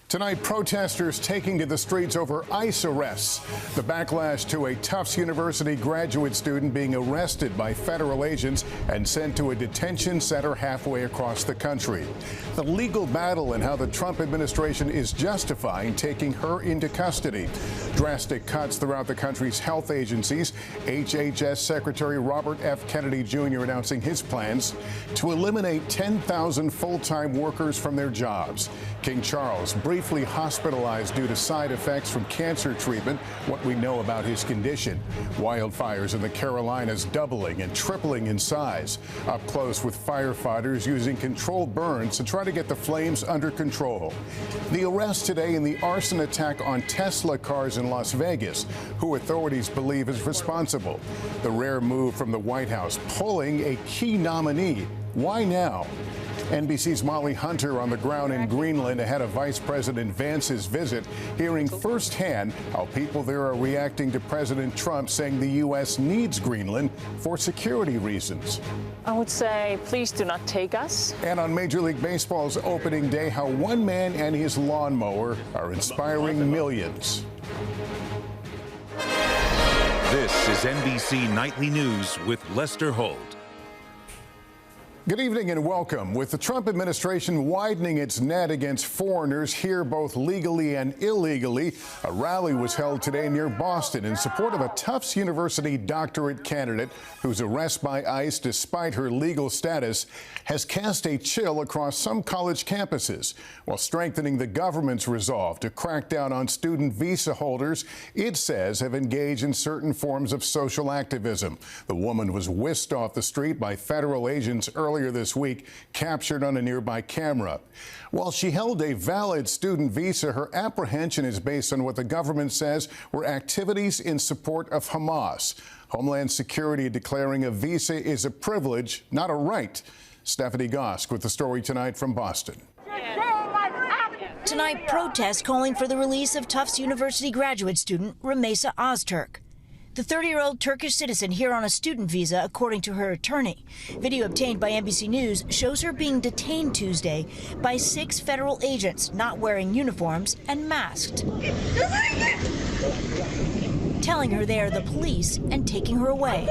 Tonight, protesters taking to the streets over ICE arrests. The backlash to a Tufts University graduate student being arrested by federal agents and sent to a detention center halfway across the country. The legal battle and how the Trump administration is justifying taking her into custody. Drastic cuts throughout the country's health agencies. HHS Secretary Robert F. Kennedy Jr. announcing his plans to eliminate 10,000 full-time workers from their jobs. King Charles briefly hospitalized due to side effects from cancer treatment. What we know about his condition. Wildfires in the Carolinas doubling and tripling in size. Up close with firefighters using controlled burns to try to get the flames under control. The arrest today in the arson attack on Tesla cars in Las Vegas, who authorities believe is responsible. The rare move from the White House, pulling a key nominee. Why now? NBC's Molly Hunter on the ground in Greenland ahead of Vice President Vance's visit, hearing firsthand how people there are reacting to President Trump saying the U.S. needs Greenland for security reasons. I would say, please do not take us. And on Major League Baseball's opening day, how one man and his lawnmower are inspiring millions. This is NBC Nightly News with Lester Holt. Good evening and welcome. With the Trump administration widening its net against foreigners here both legally and illegally, a rally was held today near Boston in support of a Tufts University doctorate candidate whose arrest by ICE, despite her legal status, has cast a chill across some college campuses while strengthening the government's resolve to crack down on student visa holders it says have engaged in certain forms of social activism. The woman was whisked off the street by federal agents earlier this week, captured on a nearby camera. While she held a valid student visa, her apprehension is based on what the government says were activities in support of Hamas. Homeland Security declaring a visa is a privilege, not a right. Stephanie Gosk with the story tonight from Boston. Tonight, protests calling for the release of Tufts University graduate student Remesa Ozturk. The 30-year-old Turkish citizen here on a student visa, according to her attorney. Video obtained by NBC News shows her being detained Tuesday by 6 federal agents not wearing uniforms and masked, telling her they are the police and taking her away.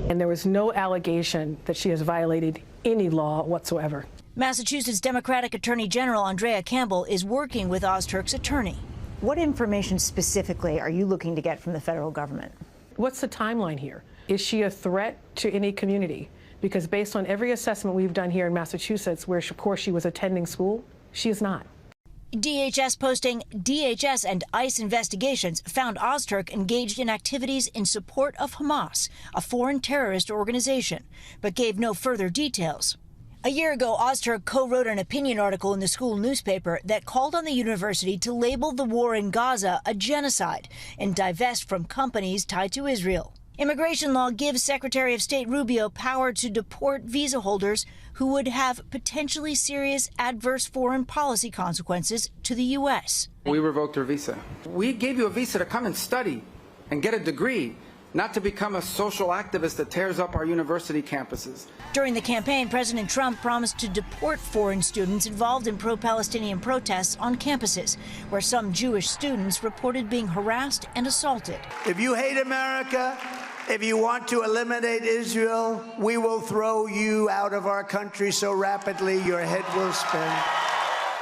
And there was no allegation that she has violated any law whatsoever. Massachusetts Democratic Attorney General Andrea Campbell is working with Ozturk's attorney. What information specifically are you looking to get from the federal government? What's the timeline here? Is she a threat to any community? Because based on every assessment we've done here in Massachusetts, where of course she was attending school, she is not. DHS posting DHS and ICE investigations found Ozturk engaged in activities in support of Hamas, a foreign terrorist organization, but gave no further details. A year ago, Ozturk co-wrote an opinion article in the school newspaper that called on the university to label the war in Gaza a genocide and divest from companies tied to Israel. Immigration law gives Secretary of State Rubio power to deport visa holders who would have potentially serious adverse foreign policy consequences to the U.S. We revoked her visa. We gave you a visa to come and study and get a degree, not to become a social activist that tears up our university campuses. During the campaign, President Trump promised to deport foreign students involved in pro-Palestinian protests on campuses, where some Jewish students reported being harassed and assaulted. If you hate America, if you want to eliminate Israel, we will throw you out of our country so rapidly your head will spin.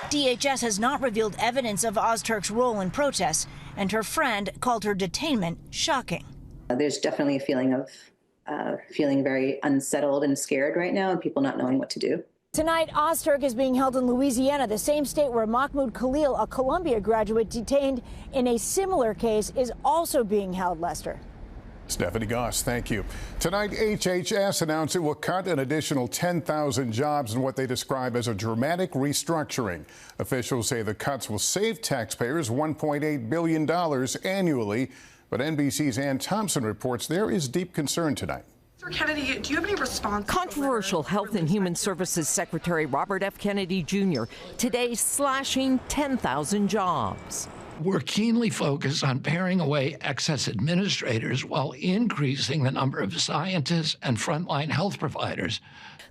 DHS has not revealed evidence of Ozturk's role in protests, and her friend called her detainment shocking. There's definitely a feeling of feeling very unsettled and scared right now, and people not knowing what to do. Tonight, Ozturk is being held in Louisiana, the same state where Mahmoud Khalil, a Columbia graduate detained in a similar case, is also being held, Lester. Stephanie Goss, thank you. Tonight, HHS announced it will cut an additional 10,000 jobs in what they describe as a dramatic restructuring. Officials say the cuts will save taxpayers $1.8 billion annually. But NBC's Ann Thompson reports there is deep concern tonight. Mr. Kennedy, do you have any response? Controversial Health and Human Services Secretary Robert F. Kennedy Jr. today slashing 10,000 jobs. We're keenly focused on paring away excess administrators while increasing the number of scientists and frontline health providers.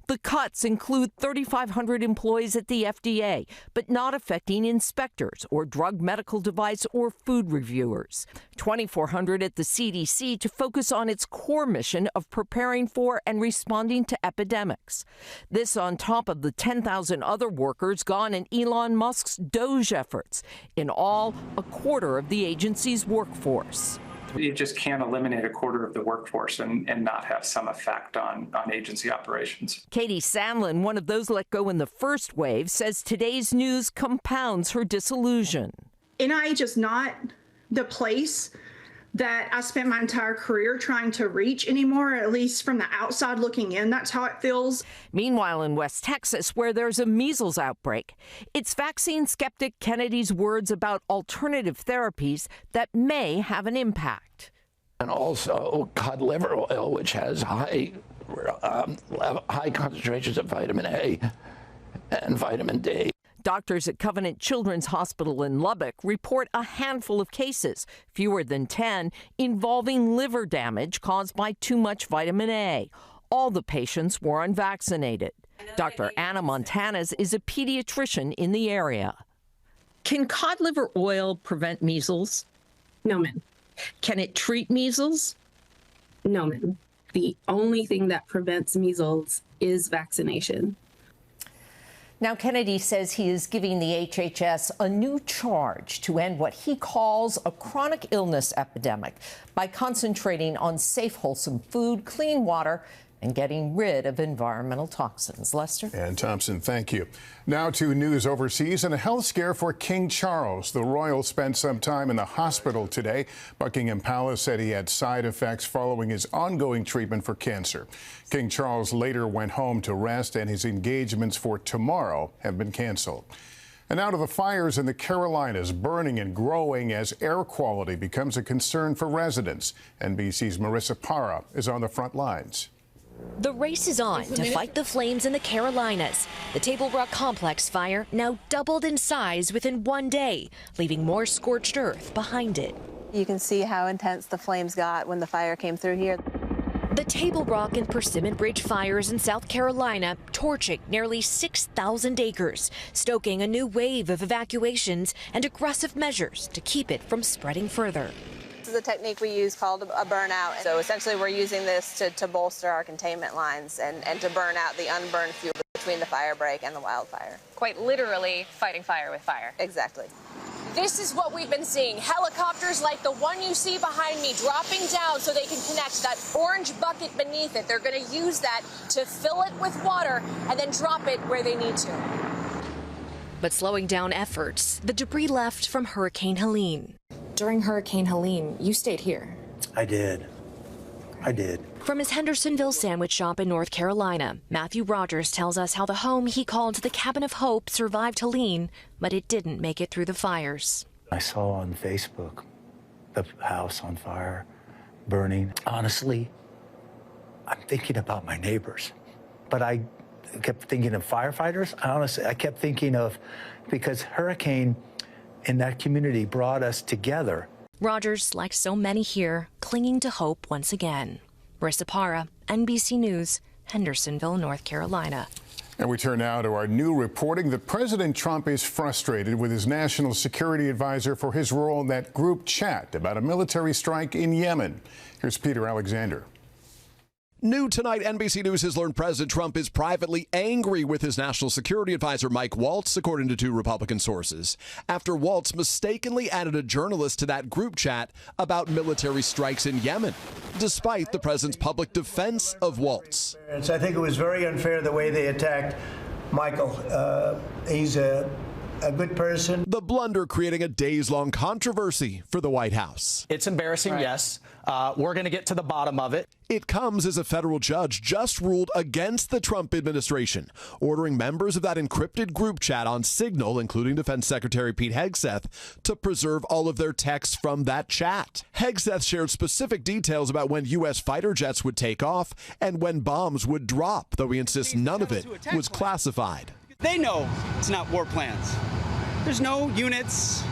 The cuts include 3,500 employees at the FDA, but not affecting inspectors or drug medical device or food reviewers. 2,400 at the CDC to focus on its core mission of preparing for and responding to epidemics. This on top of the 10,000 other workers gone in Elon Musk's DOGE efforts. In all, a quarter of the agency's workforce. You just can't eliminate a quarter of the workforce and not have some effect on agency operations. Katie Sandlin, one of those let go in the first wave, says today's news compounds her disillusion. NIH is not the place that I spent my entire career trying to reach anymore, at least from the outside looking in. That's how it feels. Meanwhile, in West Texas, where there's a measles outbreak, it's vaccine skeptic Kennedy's words about alternative therapies that may have an impact. And also cod liver oil, which has high concentrations of vitamin A and vitamin D. Doctors at Covenant Children's Hospital in Lubbock report a handful of cases, fewer than 10, involving liver damage caused by too much vitamin A. All the patients were unvaccinated. Dr. Anna Montanez is a pediatrician in the area. Can cod liver oil prevent measles? No, ma'am. Can it treat measles? No, ma'am. The only thing that prevents measles is vaccination. Now, Kennedy says he is giving the HHS a new charge to end what he calls a chronic illness epidemic by concentrating on safe, wholesome food, clean water, and getting rid of environmental toxins. Lester? And Thompson, thank you. Now to news overseas and a health scare for King Charles. The royal spent some time in the hospital today. Buckingham Palace said he had side effects following his ongoing treatment for cancer. King Charles later went home to rest, and his engagements for tomorrow have been canceled. And now to the fires in the Carolinas, burning and growing as air quality becomes a concern for residents. NBC's Marissa Parra is on the front lines. The race is on to fight the flames in the Carolinas. The Table Rock Complex fire now doubled in size within one day, leaving more scorched earth behind it. You can see how intense the flames got when the fire came through here. The Table Rock and Persimmon Bridge fires in South Carolina torching nearly 6,000 acres, stoking a new wave of evacuations and aggressive measures to keep it from spreading further. This is a technique we use called a burnout. So essentially we're using this to bolster our containment lines and to burn out the unburned fuel between the fire break and the wildfire. Quite literally fighting fire with fire. Exactly. This is what we've been seeing. Helicopters like the one you see behind me dropping down so they can connect that orange bucket beneath it. They're going to use that to fill it with water and then drop it where they need to. But slowing down efforts, the debris left from Hurricane Helene. During Hurricane Helene, you stayed here. I did. From his Hendersonville sandwich shop in North Carolina, Matthew Rogers tells us how the home he called the Cabin of Hope survived Helene, but it didn't make it through the fires. I saw on Facebook the house on fire, burning. Honestly, I'm thinking about my neighbors, but I kept thinking of firefighters. Honestly, I kept thinking of, because hurricane in that community brought us together. Rogers, like so many here, clinging to hope once again. Marissa Parra, NBC News, Hendersonville, North Carolina. And we turn now to our new reporting that President Trump is frustrated with his national security advisor for his role in that group chat about a military strike in Yemen. Here's Peter Alexander. New tonight, NBC News has learned President Trump is privately angry with his national security advisor, Mike Waltz, according to two Republican sources, after Waltz mistakenly added a journalist to that group chat about military strikes in Yemen, despite the president's public defense of Waltz. I think it was very unfair the way they attacked Michael. He's a good person. The blunder creating a days-long controversy for the White House. It's embarrassing, right. Yes. We're going to get to the bottom of it. It comes as a federal judge just ruled against the Trump administration, ordering members of that encrypted group chat on Signal, including Defense Secretary Pete Hegseth, to preserve all of their texts from that chat. Hegseth shared specific details about when U.S. fighter jets would take off and when bombs would drop, though he insists none of it was classified. They know it's not war plans. There's no units,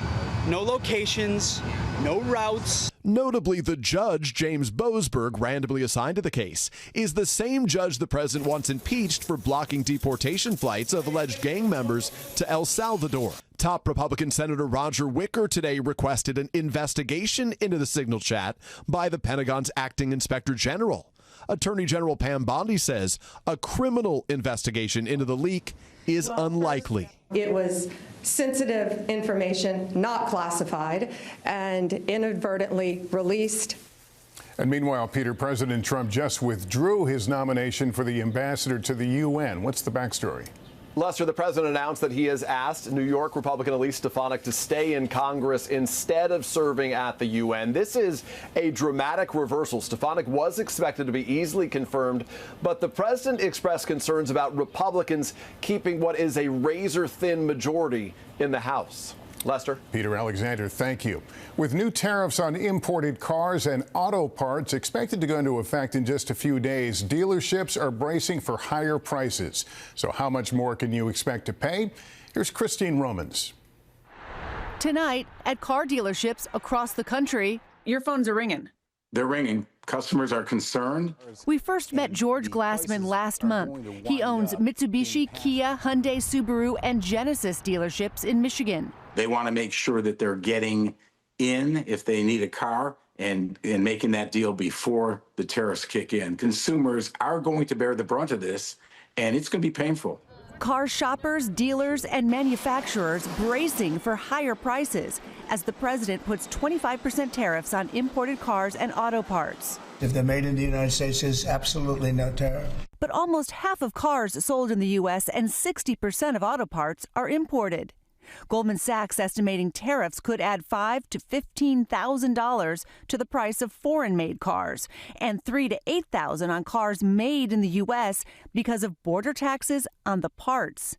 no locations, no routes. Notably, the judge, James Boasberg, randomly assigned to the case, is the same judge the president once impeached for blocking deportation flights of alleged gang members to El Salvador. Top Republican Senator Roger Wicker today requested an investigation into the signal chat by the Pentagon's acting inspector general. Attorney General Pam Bondi says a criminal investigation into the leak is unlikely. It was sensitive information, not classified, and inadvertently released. And meanwhile, Peter, President Trump just withdrew his nomination for the ambassador to the UN. What's the backstory? Lester, the president announced that he has asked New York Republican Elise Stefanik to stay in Congress instead of serving at the UN. This is a dramatic reversal. Stefanik was expected to be easily confirmed, but the president expressed concerns about Republicans keeping what is a razor-thin majority in the House. Lester? Peter Alexander, thank you. With new tariffs on imported cars and auto parts expected to go into effect in just a few days, dealerships are bracing for higher prices. So how much more can you expect to pay? Here's Christine Romans. Tonight at car dealerships across the country, your phones are ringing. They're ringing. Customers are concerned. We first met George Glassman last month. He owns Mitsubishi, Kia, Hyundai, Subaru, and Genesis dealerships in Michigan. They want to make sure that they're getting in if they need a car and making that deal before the tariffs kick in. Consumers are going to bear the brunt of this, and it's going to be painful. Car shoppers, dealers, and manufacturers bracing for higher prices as the president puts 25% tariffs on imported cars and auto parts. If they're made in the United States, there's absolutely no tariff. But almost half of cars sold in the U.S. and 60% of auto parts are imported. Goldman Sachs estimating tariffs could add $5,000 to $15,000 to the price of foreign-made cars and $3,000 to $8,000 on cars made in the U.S. because of border taxes on the parts.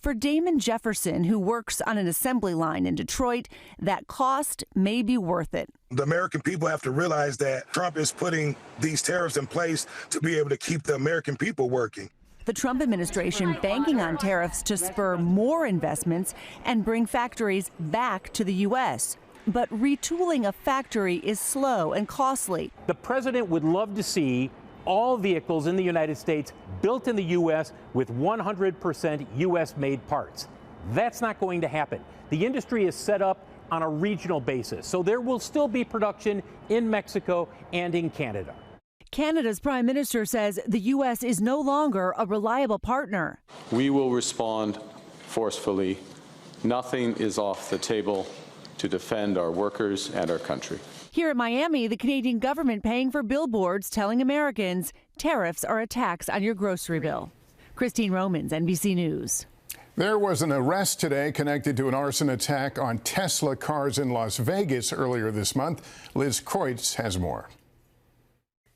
For Damon Jefferson, who works on an assembly line in Detroit, that cost may be worth it. The American people have to realize that Trump is putting these tariffs in place to be able to keep the American people working. The Trump administration banking on tariffs to spur more investments and bring factories back to the U.S. But retooling a factory is slow and costly. The president would love to see all vehicles in the United States built in the U.S. with 100% U.S.-made parts. That's not going to happen. The industry is set up on a regional basis, so there will still be production in Mexico and in Canada. Canada's prime minister says the U.S. is no longer a reliable partner. We will respond forcefully. Nothing is off the table to defend our workers and our country. Here in Miami, the Canadian government paying for billboards telling Americans tariffs are a tax on your grocery bill. Christine Romans, NBC News. There was an arrest today connected to an arson attack on Tesla cars in Las Vegas earlier this month. Liz Kreutz has more.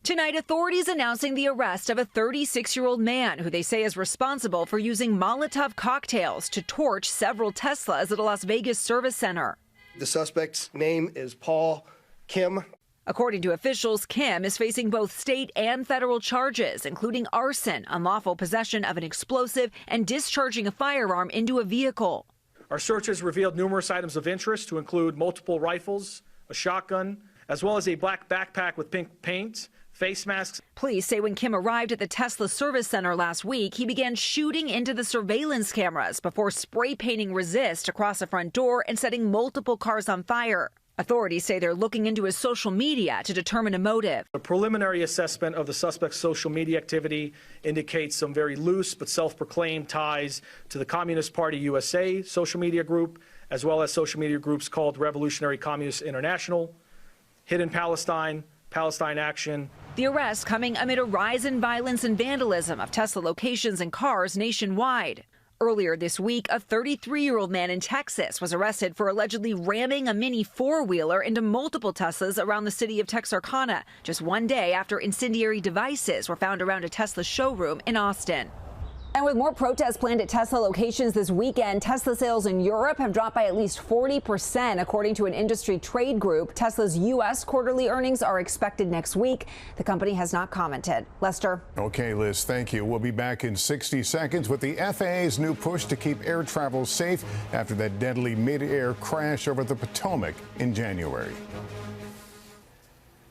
Tonight, authorities announcing the arrest of a 36-year-old man who they say is responsible for using Molotov cocktails to torch several Teslas at a Las Vegas service center. The suspect's name is Paul Kim. According to officials, Kim is facing both state and federal charges, including arson, unlawful possession of an explosive, and discharging a firearm into a vehicle. Our searches revealed numerous items of interest to include multiple rifles, a shotgun, as well as a black backpack with pink paint, face masks. Police say when Kim arrived at the Tesla service center last week, he began shooting into the surveillance cameras before spray painting resist across the front door and setting multiple cars on fire. Authorities say they're looking into his social media to determine a motive. A preliminary assessment of the suspect's social media activity indicates some very loose but self-proclaimed ties to the Communist Party USA social media group, as well as social media groups called Revolutionary Communist International, Hidden Palestine, Palestine Action. The arrest coming amid a rise in violence and vandalism of Tesla locations and cars nationwide. Earlier this week, a 33-year-old man in Texas was arrested for allegedly ramming a mini four-wheeler into multiple Teslas around the city of Texarkana, just one day after incendiary devices were found around a Tesla showroom in Austin. And with more protests planned at Tesla locations this weekend, Tesla sales in Europe have dropped by at least 40%, according to an industry trade group. Tesla's U.S. quarterly earnings are expected next week. The company has not commented. Lester. Okay, Liz, thank you. We'll be back in 60 seconds with the FAA's new push to keep air travel safe after that deadly Midair crash over the Potomac in January.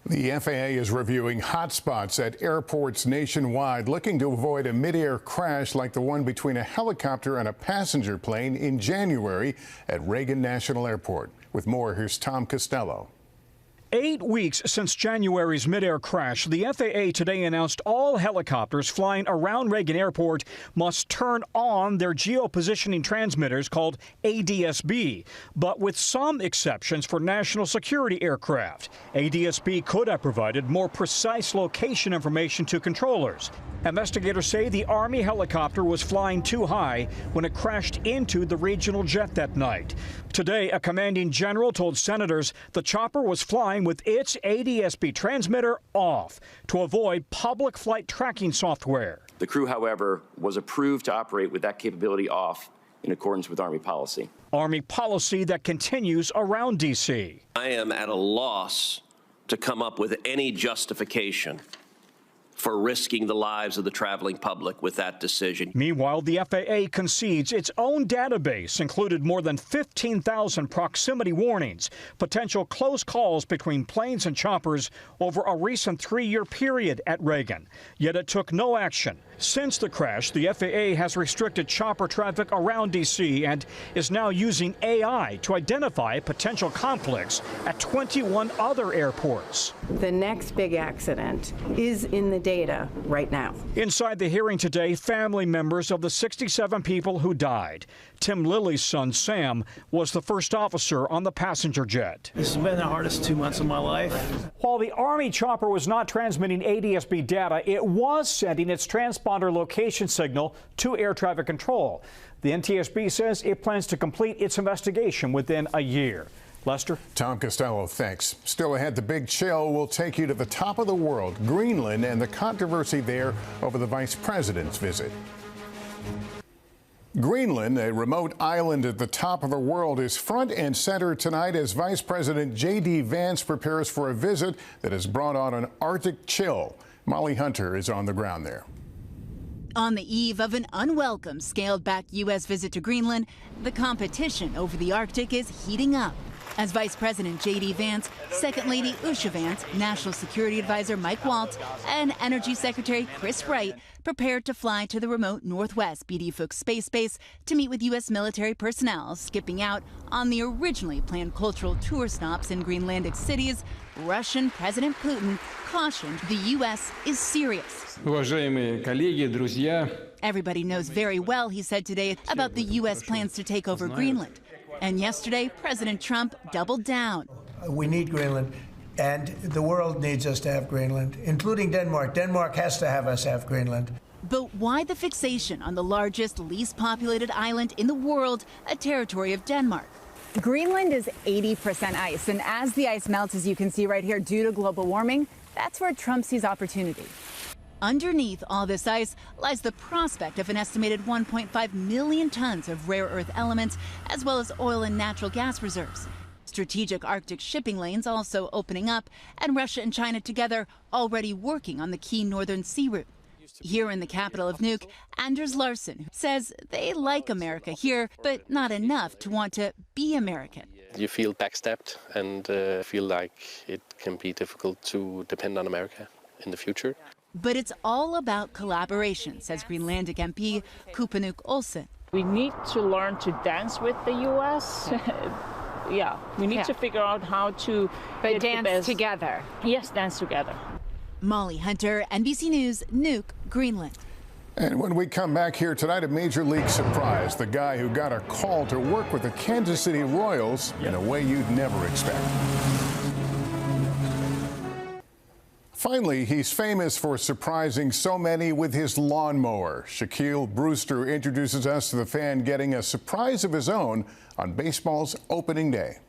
The FAA is reviewing hotspots at airports nationwide, looking to avoid a mid-air crash like the one between a helicopter and a passenger plane in January at Reagan National Airport. With more, here's Tom Costello. 8 weeks since January's midair crash, the FAA today announced all helicopters flying around Reagan Airport must turn on their geopositioning transmitters called ADS-B, but with some exceptions for national security aircraft. ADS-B could have provided more precise location information to controllers. Investigators say the Army helicopter was flying too high when it crashed into the regional jet that night. Today, a commanding general told senators the chopper was flying with its ADS-B transmitter off to avoid public flight tracking software. The crew, however, was approved to operate with that capability off in accordance with Army policy. Army policy that continues around D.C. I am at a loss to come up with any justification for risking the lives of the traveling public with that decision. Meanwhile, the FAA concedes its own database included more than 15,000 proximity warnings, potential close calls between planes and choppers over a recent 3-year period at Reagan. Yet it took no action. Since the crash, the FAA has restricted chopper traffic around D.C. and is now using AI to identify potential conflicts at 21 other airports. The next big accident is in the data right now. Inside the hearing today, family members of the 67 people who died. Tim Lilly's son, Sam, was the first officer on the passenger jet. This has been the hardest 2 months of my life. While the Army chopper was not transmitting ADS-B data, it was sending its transponder location signal to air traffic control. The NTSB says it plans to complete its investigation within a year. Lester? Tom Costello, thanks. Still ahead, the big chill will take you to the top of the world, Greenland, and the controversy there over the vice president's visit. Greenland, a remote island at the top of the world, is front and center tonight as Vice President J.D. Vance prepares for a visit that has brought on an Arctic chill. Molly Hunter is on the ground there. On the eve of an unwelcome scaled-back U.S. visit to Greenland, the competition over the Arctic is heating up. As Vice President J.D. Vance, Second Lady Usha Vance, National Security Advisor Mike Waltz, and Energy Secretary Chris Wright prepared to fly to the remote Northwest BD Fuchs Space Base to meet with U.S. military personnel, skipping out on the originally planned cultural tour stops in Greenlandic cities. Russian President Putin cautioned the U.S. is serious. Уважаемые коллеги, друзья. Everybody knows very well, he said today, about the U.S. plans to take over Greenland. And yesterday, President Trump doubled down. We need Greenland, and the world needs us to have Greenland, including Denmark. Denmark has to have us have Greenland. But why the fixation on the largest, least populated island in the world, a territory of Denmark? Greenland is 80% ice, and as the ice melts, as you can see right here, due to global warming, that's where Trump sees opportunity. Underneath all this ice lies the prospect of an estimated 1.5 million tons of rare earth elements, as well as oil and natural gas reserves. Strategic Arctic shipping lanes also opening up, and Russia and China together already working on the key northern sea route. Here in the capital of Nuuk, Anders Larsen says they like America here, but not enough to want to be American. You feel backstabbed and feel like it can be difficult to depend on America in the future. But it's all about collaboration, says Greenlandic MP Kupanuk Olsen. We need to learn to dance with the U.S. We need to figure out how to dance together. Yes, dance together. Molly Hunter, NBC News, Nuuk, Greenland. And when we come back here tonight, a major league surprise. The guy who got a call to work with the Kansas City Royals in a way you'd never expect. Finally, he's famous for surprising so many with his lawnmower. Shaquille Brewster introduces us to the fan getting a surprise of his own on baseball's opening day.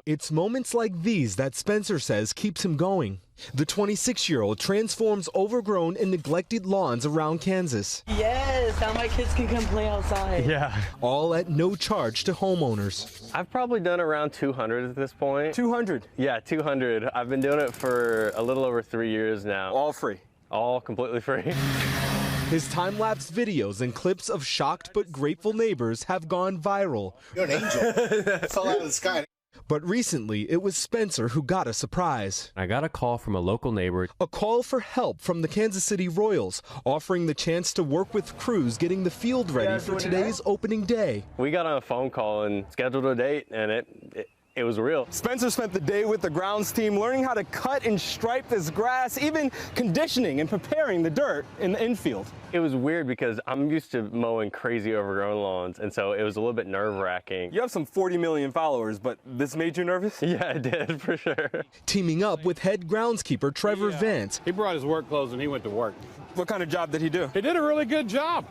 It's moments like these that Spencer says keeps him going. The 26-year-old transforms overgrown and neglected lawns around Kansas. Yes, now my kids can come play outside. Yeah. All at no charge to homeowners. I've probably done around 200 at this point. 200? Yeah, 200. I've been doing it for a little over 3 years now. All free? All completely free. His time-lapse videos and clips of shocked but grateful neighbors have gone viral. You're an angel. It fell out of the sky. But recently, it was Spencer who got a surprise. I got a call from a local neighbor. A call for help from the Kansas City Royals, offering the chance to work with crews getting the field ready for today's opening day. We got on a phone call and scheduled a date, and it was real. Spencer spent the day with the grounds team learning how to cut and stripe this grass, even conditioning and preparing the dirt in the infield. It was weird because I'm used to mowing crazy overgrown lawns, and so it was a little bit nerve-wracking. You have some 40 million followers, but this made you nervous? Yeah, it did, for sure. Teaming up with head groundskeeper Trevor Vance. He brought his work clothes and he went to work. What kind of job did he do? He did a really good job.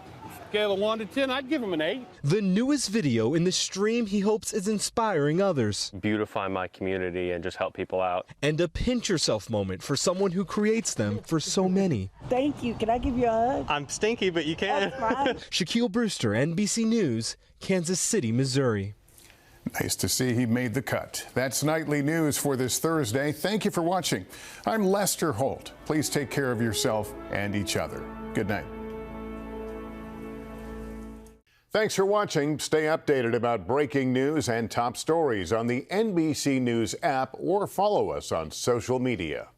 Scale of 1 to 10, I'd give him an 8. The newest video in the stream he hopes is inspiring others. Beautify my community and just help people out. And a pinch yourself moment for someone who creates them for so many. Thank you. Can I give you a hug? I'm stinky, but you can. Shaquille Brewster, NBC News, Kansas City, Missouri. Nice to see he made the cut. That's Nightly News for this Thursday. Thank you for watching. I'm Lester Holt. Please take care of yourself and each other. Good night. Thanks for watching. Stay updated about breaking news and top stories on the NBC News app or follow us on social media.